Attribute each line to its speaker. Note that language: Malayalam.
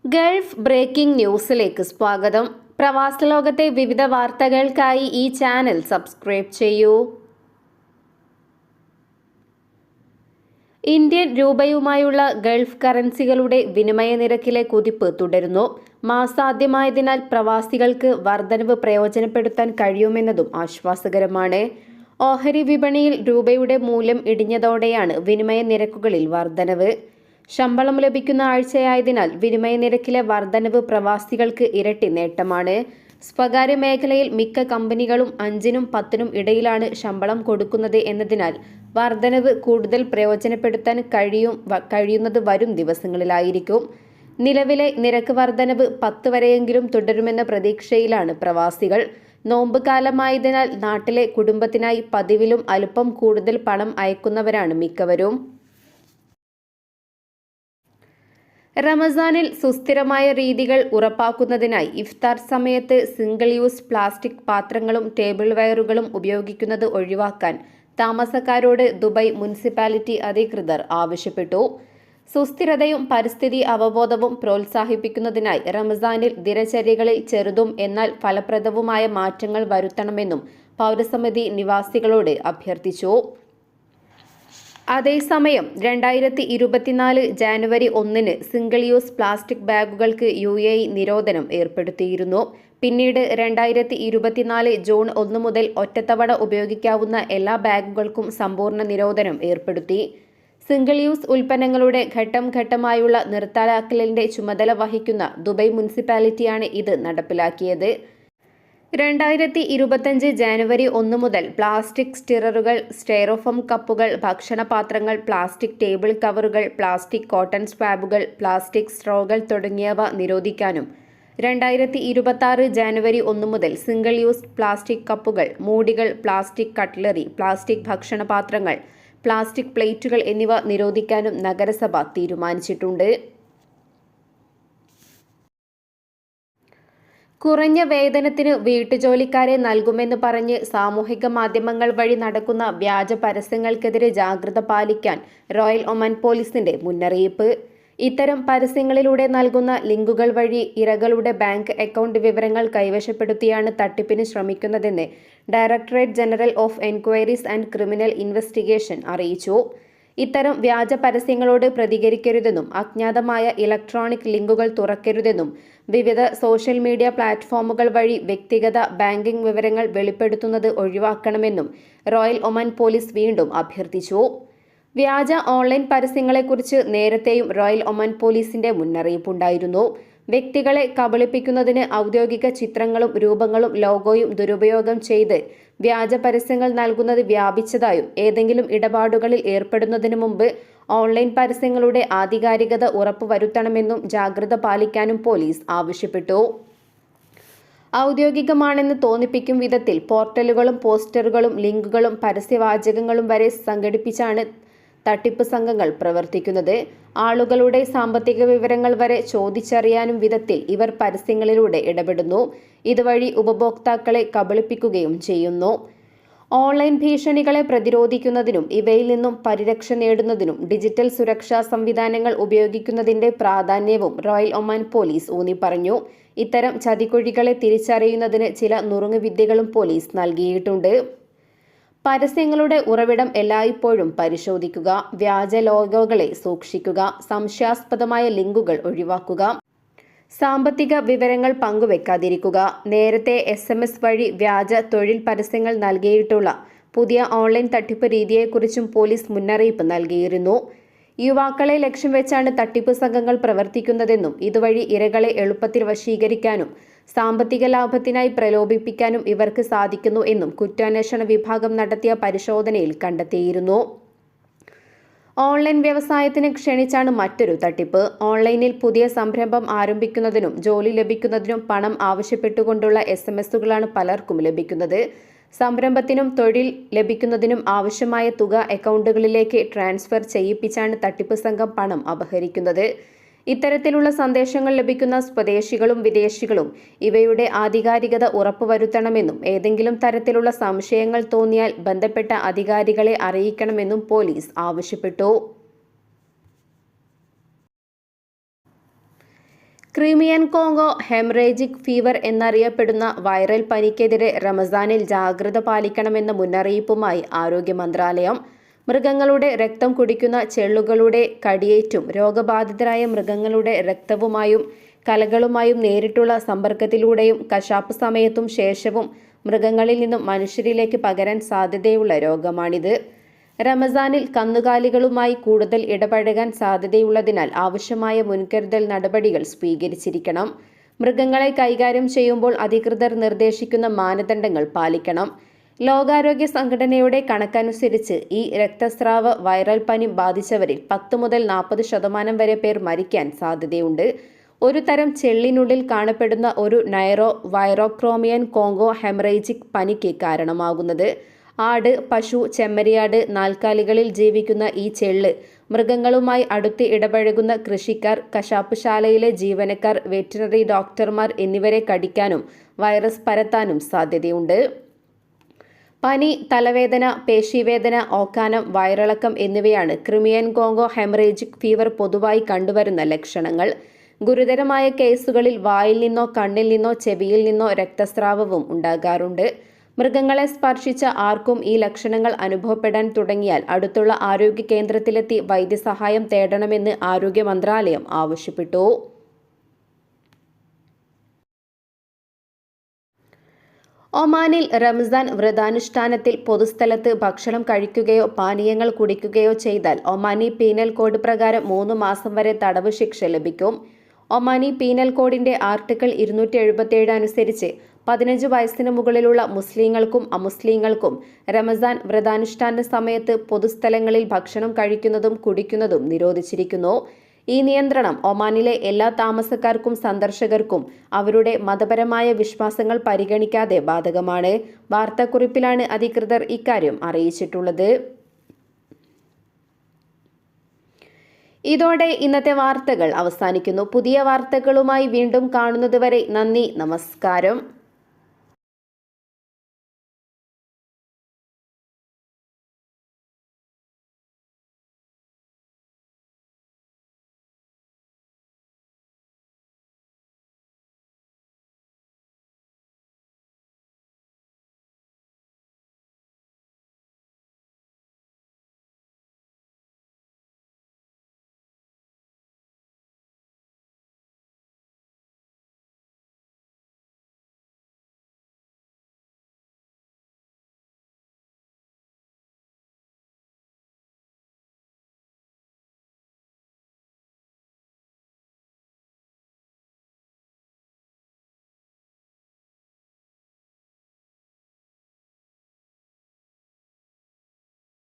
Speaker 1: ഗൾഫ് ബ്രേക്കിംഗ് ന്യൂസിലേക്ക് സ്വാഗതം. പ്രവാസ ലോകത്തെ വിവിധ വാർത്തകൾക്കായി ഈ ചാനൽ സബ്സ്ക്രൈബ് ചെയ്യൂ. ഇന്ത്യൻ രൂപയുമായുള്ള ഗൾഫ് കറൻസികളുടെ വിനിമയ നിരക്കിലെ കുതിപ്പ് തുടരുന്നു. മാസാദ്യമായതിനാൽ പ്രവാസികൾക്ക് വർധനവ് പ്രയോജനപ്പെടുത്താൻ കഴിയുമെന്നതും ആശ്വാസകരമാണ്. ഓഹരി വിപണിയിൽ രൂപയുടെ മൂല്യം ഇടിഞ്ഞതോടെയാണ് വിനിമയ നിരക്കുകളിൽ വർധനവ്. ശമ്പളം ലഭിക്കുന്ന ആഴ്ചയായതിനാൽ വിനിമയ നിരക്കിലെ വർധനവ് പ്രവാസികൾക്ക് ഇരട്ടി നേട്ടമാണ്. സ്വകാര്യ മേഖലയിൽ മിക്ക കമ്പനികളും 5-നും 10-നും ഇടയിലാണ് ശമ്പളം കൊടുക്കുന്നത് എന്നതിനാൽ വർധനവ് കൂടുതൽ പ്രയോജനപ്പെടുത്താൻ കഴിയുന്നത് വരും ദിവസങ്ങളിലായിരിക്കും. നിലവിലെ നിരക്ക് വർധനവ് 10 വരെയെങ്കിലും തുടരുമെന്ന പ്രതീക്ഷയിലാണ് പ്രവാസികൾ. നോമ്പ് കാലമായതിനാൽ നാട്ടിലെ കുടുംബത്തിനായി പതിവിലും അല്പം കൂടുതൽ പണം അയക്കുന്നവരാണ് മിക്കവരും. റമസാനിൽ സുസ്ഥിരമായ രീതികൾ ഉറപ്പാക്കുന്നതിനായി ഇഫ്താർ സമയത്ത് സിംഗിൾ യൂസ് പ്ലാസ്റ്റിക് പാത്രങ്ങളും ടേബിൾ വെയറുകളും ഉപയോഗിക്കുന്നത് ഒഴിവാക്കാൻ താമസക്കാരോട് ദുബായ് മുനിസിപ്പാലിറ്റി അധികൃതർ ആവശ്യപ്പെട്ടു. സുസ്ഥിരതയും പരിസ്ഥിതി അവബോധവും പ്രോത്സാഹിപ്പിക്കുന്നതിനായി റമസാനിൽ ദിനചര്യകളിൽ ചെറുതും എന്നാൽ ഫലപ്രദവുമായ മാറ്റങ്ങൾ വരുത്തണമെന്നും പൗരസമിതി നിവാസികളോട് അഭ്യർത്ഥിച്ചു. അതേസമയം 2024 ജാനുവരി 1-ന് സിംഗിൾ യൂസ് പ്ലാസ്റ്റിക് ബാഗുകൾക്ക് UAE നിരോധനം ഏർപ്പെടുത്തിയിരുന്നു. പിന്നീട് 2024 ജൂൺ 1 മുതൽ ഒറ്റത്തവണ ഉപയോഗിക്കാവുന്ന എല്ലാ ബാഗുകൾക്കും സമ്പൂർണ്ണ നിരോധനം ഏർപ്പെടുത്തി. സിംഗിൾ യൂസ് ഉൽപ്പന്നങ്ങളുടെ ഘട്ടം ഘട്ടമായുള്ള നിർത്തലാക്കലിന്റെ ചുമതല വഹിക്കുന്ന ദുബായ് മുനിസിപ്പാലിറ്റിയാണ് ഇത് നടപ്പിലാക്കിയത്. 2025 ജാനുവരി 1 മുതൽ പ്ലാസ്റ്റിക് സ്റ്റിററുകൾ, സ്റ്റൈറോഫോം കപ്പുകൾ, ഭക്ഷണപാത്രങ്ങൾ, പ്ലാസ്റ്റിക് ടേബിൾ കവറുകൾ, പ്ലാസ്റ്റിക് കോട്ടൺ സ്വാബുകൾ, പ്ലാസ്റ്റിക് സ്ട്രോകൾ തുടങ്ങിയവ നിരോധിക്കാനും 2026 ജാനുവരി 1 മുതൽ സിംഗിൾ യൂസ് പ്ലാസ്റ്റിക് കപ്പുകൾ, മൂടികൾ, പ്ലാസ്റ്റിക് കട്ട്ലറി, പ്ലാസ്റ്റിക് ഭക്ഷണപാത്രങ്ങൾ, പ്ലാസ്റ്റിക് പ്ലേറ്റുകൾ എന്നിവ നിരോധിക്കാനും നഗരസഭ തീരുമാനിച്ചിട്ടുണ്ട്. കുറഞ്ഞ വേതനത്തിന് വീട്ടുജോലിക്കാരെ നൽകുമെന്ന് പറഞ്ഞ് സാമൂഹിക മാധ്യമങ്ങൾ വഴി നടക്കുന്ന വ്യാജ പരസ്യങ്ങൾക്കെതിരെ ജാഗ്രത പാലിക്കാൻ റോയൽ ഒമാൻ പോലീസിന്റെ മുന്നറിയിപ്പ്. ഇത്തരം പരസ്യങ്ങളിലൂടെ നൽകുന്ന ലിങ്കുകൾ വഴി ഇരകളുടെ ബാങ്ക് അക്കൗണ്ട് വിവരങ്ങൾ കൈവശപ്പെടുത്തിയാണ് തട്ടിപ്പിന് ശ്രമിക്കുന്നതെന്ന് directorate general of enquiries and criminal investigation അറിയിച്ചു. ഇത്തരം വ്യാജ പരസ്യങ്ങളോട് പ്രതികരിക്കരുതെന്നും അജ്ഞാതമായ ഇലക്ട്രോണിക് ലിങ്കുകൾ തുറക്കരുതെന്നും വിവിധ സോഷ്യൽ മീഡിയ പ്ലാറ്റ്ഫോമുകൾ വഴി വ്യക്തിഗത ബാങ്കിംഗ് വിവരങ്ങൾ വെളിപ്പെടുത്തുന്നത് ഒഴിവാക്കണമെന്നും റോയൽ ഒമാൻ പോലീസ് വീണ്ടും അഭ്യർത്ഥിച്ചു. വ്യാജ ഓൺലൈൻ പരസ്യങ്ങളെക്കുറിച്ച് നേരത്തെയും റോയൽ ഒമാൻ പോലീസിന്റെ മുന്നറിയിപ്പുണ്ടായിരുന്നു. വ്യക്തികളെ കബളിപ്പിക്കുന്നതിന് ഔദ്യോഗിക ചിത്രങ്ങളും രൂപങ്ങളും ലോഗോയും ദുരുപയോഗം ചെയ്ത് വ്യാജ പരസ്യങ്ങൾ നൽകുന്നത് വ്യാപിച്ചതായും ഏതെങ്കിലും ഇടപാടുകളിൽ ഏർപ്പെടുന്നതിന് മുമ്പ് ഓൺലൈൻ പരസ്യങ്ങളുടെ ആധികാരികത ഉറപ്പുവരുത്തണമെന്നും ജാഗ്രത പാലിക്കാനും പോലീസ് ആവശ്യപ്പെട്ടു. ഔദ്യോഗികമാണെന്ന് തോന്നിപ്പിക്കും വിധത്തിൽ പോർട്ടലുകളും പോസ്റ്ററുകളും ലിങ്കുകളും പരസ്യവാചകങ്ങളും വരെ സംഘടിപ്പിച്ചാണ് തട്ടിപ്പ് സംഘങ്ങൾ പ്രവർത്തിക്കുന്നത്. ആളുകളുടെ സാമ്പത്തിക വിവരങ്ങൾ വരെ ചോദിച്ചറിയാനും വിധത്തിൽ ഇവർ പരസ്യങ്ങളിലൂടെ ഇടപെടുന്നു. ഇതുവഴി ഉപഭോക്താക്കളെ കബളിപ്പിക്കുകയും ചെയ്യുന്നു. ഓൺലൈൻ ഭീഷണികളെ പ്രതിരോധിക്കുന്നതിനും ഇവയിൽ നിന്നും പരിരക്ഷ നേടുന്നതിനും ഡിജിറ്റൽ സുരക്ഷാ സംവിധാനങ്ങൾ ഉപയോഗിക്കുന്നതിന്റെ പ്രാധാന്യവും റോയൽ ഒമാൻ പോലീസ് ഊന്നിപ്പറഞ്ഞു. ഇത്തരം ചതിക്കുഴികളെ തിരിച്ചറിയുന്നതിന് ചില നുറുങ്ങുവിദ്യകളും പോലീസ് നൽകിയിട്ടുണ്ട്. പരസ്യങ്ങളുടെ ഉറവിടം എല്ലായ്പ്പോഴും പരിശോധിക്കുക. വ്യാജ ലോഗോകളെ സൂക്ഷിക്കുക. സംശയാസ്പദമായ ലിങ്കുകൾ ഒഴിവാക്കുക. സാമ്പത്തിക വിവരങ്ങൾ പങ്കുവെക്കാതിരിക്കുക. നേരത്തെ SMS വഴി വ്യാജ തൊഴിൽ പരസ്യങ്ങൾ നൽകിയിട്ടുള്ള പുതിയ ഓൺലൈൻ തട്ടിപ്പ് രീതിയെക്കുറിച്ചും പോലീസ് മുന്നറിയിപ്പ് നൽകിയിരുന്നു. യുവാക്കളെ ലക്ഷ്യം വെച്ചാണ് തട്ടിപ്പ് സംഘങ്ങൾ പ്രവർത്തിക്കുന്നതെന്നും ഇതുവഴി ഇരകളെ എളുപ്പത്തിൽ വശീകരിക്കാനും സാമ്പത്തിക ലാഭത്തിനായി പ്രലോഭിപ്പിക്കാനും ഇവർക്ക് സാധിക്കുന്നു എന്നും കുറ്റാന്വേഷണ വിഭാഗം നടത്തിയ പരിശോധനയിൽ കണ്ടെത്തിയിരുന്നു. ഓൺലൈൻ വ്യവസായത്തിന് ക്ഷണിച്ചാണ് മറ്റൊരു തട്ടിപ്പ്. ഓൺലൈനിൽ പുതിയ സംരംഭം ആരംഭിക്കുന്നതിനും ജോലി ലഭിക്കുന്നതിനും പണം ആവശ്യപ്പെട്ടുകൊണ്ടുള്ള SMS-കളാണ് പലർക്കും ലഭിക്കുന്നത്. സംരംഭത്തിനും തൊഴിൽ ലഭിക്കുന്നതിനും ആവശ്യമായ തുക അക്കൗണ്ടുകളിലേക്ക് ട്രാൻസ്ഫർ ചെയ്യിപ്പിച്ചാണ് തട്ടിപ്പ് സംഘം പണം അപഹരിക്കുന്നത്. ഇത്തരത്തിലുള്ള സന്ദേശങ്ങൾ ലഭിക്കുന്ന സ്വദേശികളും വിദേശികളും ഇവയുടെ ആധികാരികത ഉറപ്പുവരുത്തണമെന്നും ഏതെങ്കിലും തരത്തിലുള്ള സംശയങ്ങൾ തോന്നിയാൽ ബന്ധപ്പെട്ട അധികാരികളെ അറിയിക്കണമെന്നും പോലീസ് ആവശ്യപ്പെട്ടു. ക്രിമിയൻ കോങ്കോ ഹെമറേജിക് ഫീവർ എന്നറിയപ്പെടുന്ന വൈറൽ പനിക്കെതിരെ റമസാനിൽ ജാഗ്രത പാലിക്കണമെന്ന മുന്നറിയിപ്പുമായി ആരോഗ്യ മന്ത്രാലയം. മൃഗങ്ങളുടെ രക്തം കുടിക്കുന്ന ചെള്ളുകളുടെ കടിയേറ്റും രോഗബാധിതരായ മൃഗങ്ങളുടെ രക്തവുമായും കലകളുമായും നേരിട്ടുള്ള സമ്പർക്കത്തിലൂടെയും കശാപ്പ് സമയത്തും ശേഷവും മൃഗങ്ങളിൽ നിന്നും മനുഷ്യരിലേക്ക് പകരാൻ സാധ്യതയുള്ള രോഗമാണിത്. റമസാനിൽ കന്നുകാലികളുമായി കൂടുതൽ ഇടപഴകാൻ സാധ്യതയുള്ളതിനാൽ ആവശ്യമായ മുൻകരുതൽ നടപടികൾ സ്വീകരിച്ചിരിക്കണം. മൃഗങ്ങളെ കൈകാര്യം ചെയ്യുമ്പോൾ അധികൃതർ നിർദ്ദേശിക്കുന്ന മാനദണ്ഡങ്ങൾ പാലിക്കണം. ലോകാരോഗ്യ സംഘടനയുടെ കണക്കനുസരിച്ച് ഈ രക്തസ്രാവ വൈറൽ പനി ബാധിച്ചവരിൽ 10 മുതൽ 40% വരെ പേർ മരിക്കാൻ സാധ്യതയുണ്ട്. ഒരു തരം ചെള്ളിനുള്ളിൽ കാണപ്പെടുന്ന ഒരു വൈറോക്രോമിയൻ കോങ്കോ ഹെമറേജിക് പനിക്ക് കാരണമാകുന്നത്. ആട്, പശു, ചെമ്മരിയാട്, നാൽക്കാലികളിൽ ജീവിക്കുന്ന ഈ ചെള്ള് മൃഗങ്ങളുമായി അടുത്ത് ഇടപഴകുന്ന കൃഷിക്കാർ, കശാപ്പുശാലയിലെ ജീവനക്കാർ, വെറ്റിനറി ഡോക്ടർമാർ എന്നിവരെ കടിക്കാനും വൈറസ് പരത്താനും സാധ്യതയുണ്ട്. പനി, തലവേദന, പേശീവേദന, ഓക്കാനം, വയറിളക്കം എന്നിവയാണ് ക്രിമിയൻ കോങ്കോ ഹെമറേജിക് ഫീവർ പൊതുവായി കണ്ടുവരുന്ന ലക്ഷണങ്ങൾ. ഗുരുതരമായ കേസുകളിൽ വായിൽ നിന്നോ കണ്ണിൽ നിന്നോ ചെവിയിൽ നിന്നോ രക്തസ്രാവവും ഉണ്ടാകാറുണ്ട്. മൃഗങ്ങളെ സ്പർശിച്ച ആർക്കും ഈ ലക്ഷണങ്ങൾ അനുഭവപ്പെടാൻ തുടങ്ങിയാൽ അടുത്തുള്ള ആരോഗ്യ കേന്ദ്രത്തിലെത്തി വൈദ്യസഹായം തേടണമെന്ന് ആരോഗ്യ മന്ത്രാലയം ആവശ്യപ്പെട്ടു. ഒമാനിൽ റംസാൻ വ്രതാനുഷ്ഠാനത്തിൽ പൊതുസ്ഥലത്ത് ഭക്ഷണം കഴിക്കുകയോ പാനീയങ്ങൾ കുടിക്കുകയോ ചെയ്താൽ ഒമാനി പീനൽ കോഡ് പ്രകാരം 3 മാസം വരെ തടവ് ശിക്ഷ ലഭിക്കും. ഒമാനി പീനൽ കോഡിന്റെ ആർട്ടിക്കിൾ 277 അനുസരിച്ച് 15 വയസ്സിന് മുകളിലുള്ള മുസ്ലിങ്ങൾക്കും അമുസ്ലിങ്ങൾക്കും റമസാൻ വ്രതാനുഷ്ഠാന സമയത്ത് പൊതുസ്ഥലങ്ങളിൽ ഭക്ഷണം കഴിക്കുന്നതും കുടിക്കുന്നതും നിരോധിച്ചിരിക്കുന്നു. ഈ നിയന്ത്രണം ഒമാനിലെ എല്ലാ താമസക്കാർക്കും സന്ദർശകർക്കും അവരുടെ മതപരമായ വിശ്വാസങ്ങൾ പരിഗണിക്കാതെ ബാധകമാണ്. വാർത്താക്കുറിപ്പിലാണ് അധികൃതർ ഇക്കാര്യം അറിയിച്ചിട്ടുള്ളത്. ഇതോടെ ഇന്നത്തെ വാർത്തകൾ അവസാനിക്കുന്നു. പുതിയ വാർത്തകളുമായി വീണ്ടും കാണുന്നതുവരെ നന്ദി, നമസ്കാരം.